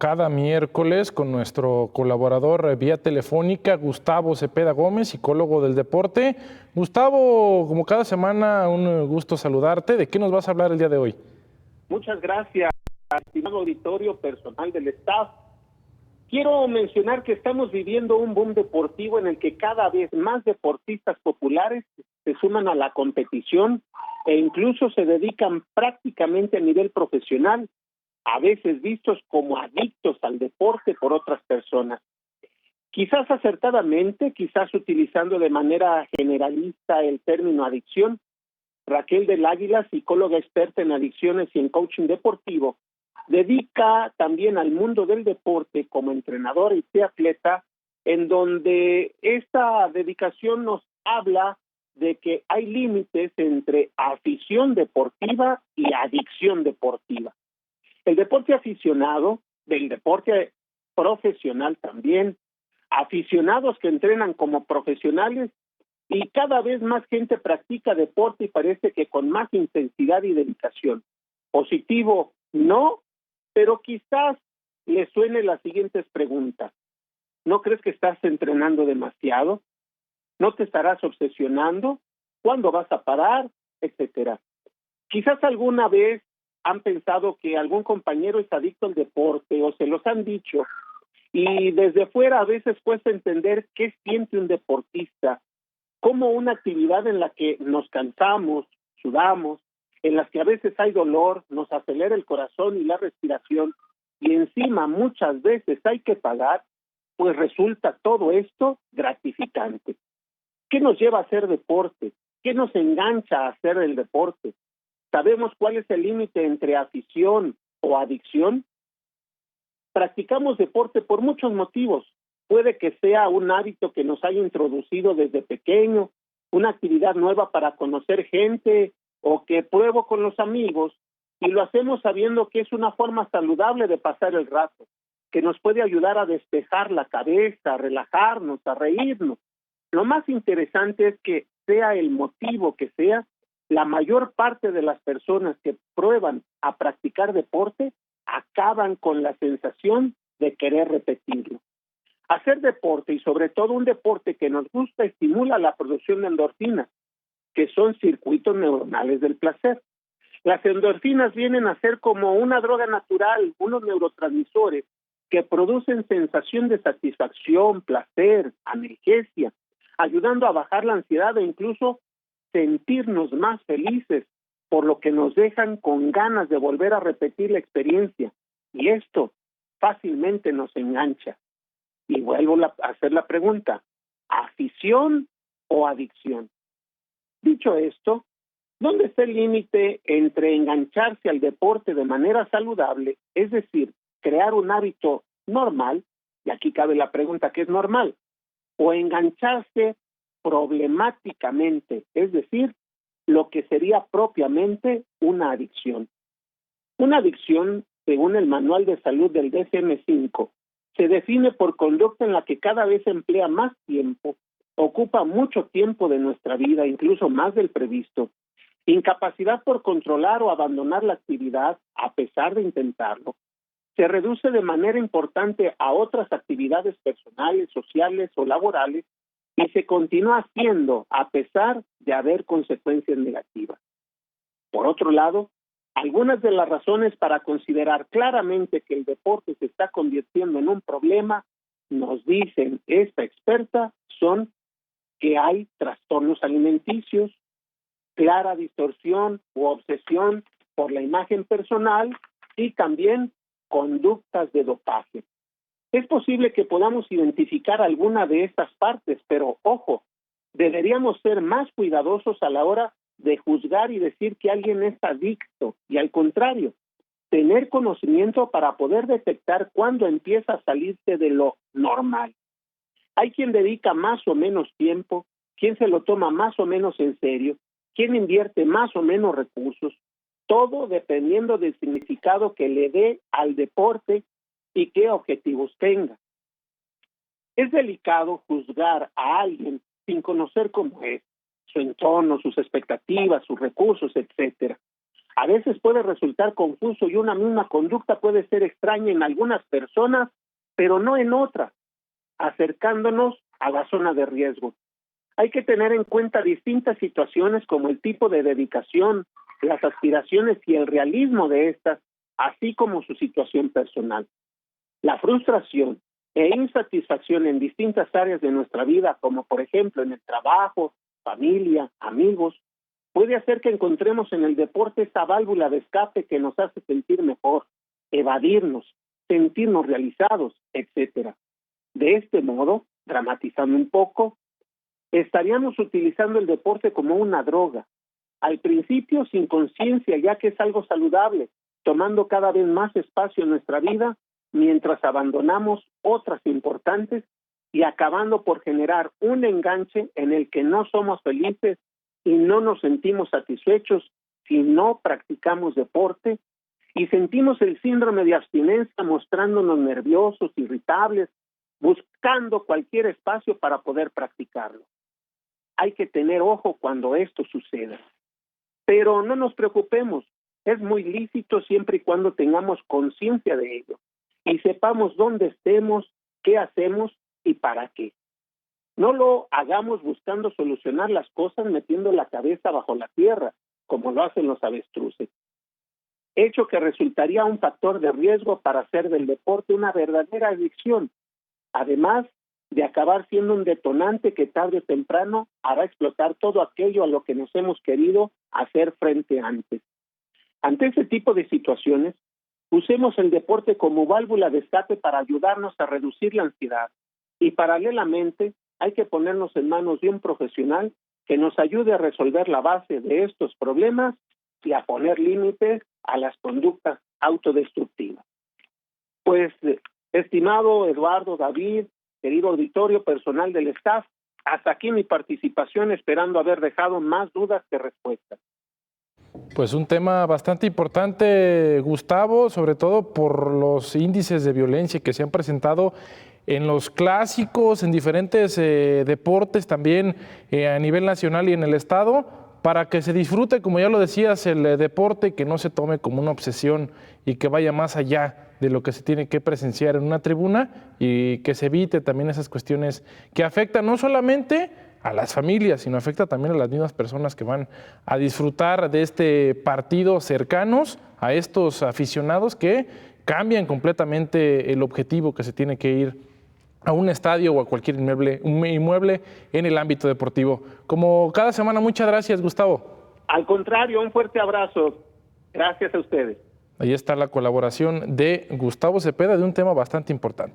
cada miércoles con nuestro colaborador vía telefónica, Gustavo Cepeda Gómez, psicólogo del deporte. Gustavo, como cada semana, un gusto saludarte. ¿De qué nos vas a hablar el día de hoy? Muchas gracias, estimado auditorio, personal del staff. Quiero mencionar que estamos viviendo un boom deportivo en el que cada vez más deportistas populares se suman a la competición e incluso se dedican prácticamente a nivel profesional, a veces vistos como adictos al deporte por otras personas. Quizás acertadamente, quizás utilizando de manera generalista el término adicción. Raquel del Águila, psicóloga experta en adicciones y en coaching deportivo, dedica también al mundo del deporte como entrenadora y triatleta, en donde esta dedicación nos habla de que hay límites entre afición deportiva y adicción deportiva. El deporte aficionado, del deporte profesional también, aficionados que entrenan como profesionales, y cada vez más gente practica deporte y parece que con más intensidad y dedicación. Positivo, no, pero quizás le suene las siguientes preguntas. ¿No crees que estás entrenando demasiado? ¿No te estarás obsesionando? ¿Cuándo vas a parar? Etcétera. Quizás alguna vez han pensado que algún compañero es adicto al deporte o se los han dicho, y desde fuera a veces cuesta entender qué siente un deportista, como una actividad en la que nos cansamos, sudamos, en las que a veces hay dolor, nos acelera el corazón y la respiración, y encima muchas veces hay que pagar, pues resulta todo esto gratificante. ¿Qué nos lleva a hacer deporte? ¿Qué nos engancha a hacer el deporte? ¿Sabemos cuál es el límite entre afición o adicción? Practicamos deporte por muchos motivos. Puede que sea un hábito que nos haya introducido desde pequeño, una actividad nueva para conocer gente o que pruebo con los amigos, y lo hacemos sabiendo que es una forma saludable de pasar el rato, que nos puede ayudar a despejar la cabeza, a relajarnos, a reírnos. Lo más interesante es que sea el motivo que sea, la mayor parte de las personas que prueban a practicar deporte acaban con la sensación de querer repetirlo. Hacer deporte, y sobre todo un deporte que nos gusta, estimula la producción de endorfinas, que son circuitos neuronales del placer. Las endorfinas vienen a ser como una droga natural, unos neurotransmisores que producen sensación de satisfacción, placer, analgesia, ayudando a bajar la ansiedad e incluso sentirnos más felices, por lo que nos dejan con ganas de volver a repetir la experiencia. Y esto fácilmente nos engancha. Y vuelvo a hacer la pregunta, ¿afición o adicción? Dicho esto, ¿dónde está el límite entre engancharse al deporte de manera saludable, es decir, crear un hábito normal, y aquí cabe la pregunta, ¿qué es normal?, o engancharse problemáticamente, es decir, lo que sería propiamente una adicción? Una adicción, según el Manual de Salud del DSM-5, se define por conducta en la que cada vez emplea más tiempo, ocupa mucho tiempo de nuestra vida, incluso más del previsto, incapacidad por controlar o abandonar la actividad a pesar de intentarlo, se reduce de manera importante a otras actividades personales, sociales o laborales, y se continúa haciendo a pesar de haber consecuencias negativas. Por otro lado, algunas de las razones para considerar claramente que el deporte se está convirtiendo en un problema, nos dicen esta experta, son que hay trastornos alimenticios, clara distorsión u obsesión por la imagen personal y también conductas de dopaje. Es posible que podamos identificar alguna de estas partes, pero ojo, deberíamos ser más cuidadosos a la hora de juzgar y decir que alguien es adicto, y al contrario, tener conocimiento para poder detectar cuándo empieza a salirse de lo normal. Hay quien dedica más o menos tiempo, quien se lo toma más o menos en serio, quien invierte más o menos recursos, todo dependiendo del significado que le dé al deporte y qué objetivos tenga. Es delicado juzgar a alguien sin conocer cómo es, su entorno, sus expectativas, sus recursos, etcétera. A veces puede resultar confuso y una misma conducta puede ser extraña en algunas personas, pero no en otras, acercándonos a la zona de riesgo. Hay que tener en cuenta distintas situaciones como el tipo de dedicación, las aspiraciones y el realismo de estas, así como su situación personal. La frustración e insatisfacción en distintas áreas de nuestra vida, como por ejemplo en el trabajo, familia, amigos, puede hacer que encontremos en el deporte esta válvula de escape que nos hace sentir mejor, evadirnos, sentirnos realizados, etcétera. De este modo, dramatizando un poco, estaríamos utilizando el deporte como una droga, al principio sin conciencia, ya que es algo saludable, tomando cada vez más espacio en nuestra vida, mientras abandonamos otras importantes y acabando por generar un enganche en el que no somos felices y no nos sentimos satisfechos si no practicamos deporte, y sentimos el síndrome de abstinencia mostrándonos nerviosos, irritables, buscando cualquier espacio para poder practicarlo. Hay que tener ojo cuando esto suceda. Pero no nos preocupemos, es muy lícito siempre y cuando tengamos conciencia de ello y sepamos dónde estemos, qué hacemos y para qué. No lo hagamos buscando solucionar las cosas metiendo la cabeza bajo la tierra, como lo hacen los avestruces. Hecho que resultaría un factor de riesgo para hacer del deporte una verdadera adicción, además de acabar siendo un detonante que tarde o temprano hará explotar todo aquello a lo que nos hemos querido hacer frente antes. Ante ese tipo de situaciones, usemos el deporte como válvula de escape para ayudarnos a reducir la ansiedad y paralelamente hay que ponernos en manos de un profesional que nos ayude a resolver la base de estos problemas y a poner límites a las conductas autodestructivas. Pues, estimado Eduardo, David, querido auditorio, personal del staff, hasta aquí mi participación, esperando haber dejado más dudas que respuestas. Pues un tema bastante importante, Gustavo, sobre todo por los índices de violencia que se han presentado en los clásicos, en diferentes deportes también a nivel nacional y en el estado, para que se disfrute, como ya lo decías, el deporte, que no se tome como una obsesión y que vaya más allá de lo que se tiene que presenciar en una tribuna y que se evite también esas cuestiones que afectan no solamente a las familias, sino afecta también a las mismas personas que van a disfrutar de este partido cercanos a estos aficionados que cambian completamente el objetivo que se tiene que ir a un estadio o a cualquier inmueble en el ámbito deportivo. Como cada semana, muchas gracias, Gustavo. Al contrario, un fuerte abrazo. Gracias a ustedes. Ahí está la colaboración de Gustavo Cepeda de un tema bastante importante.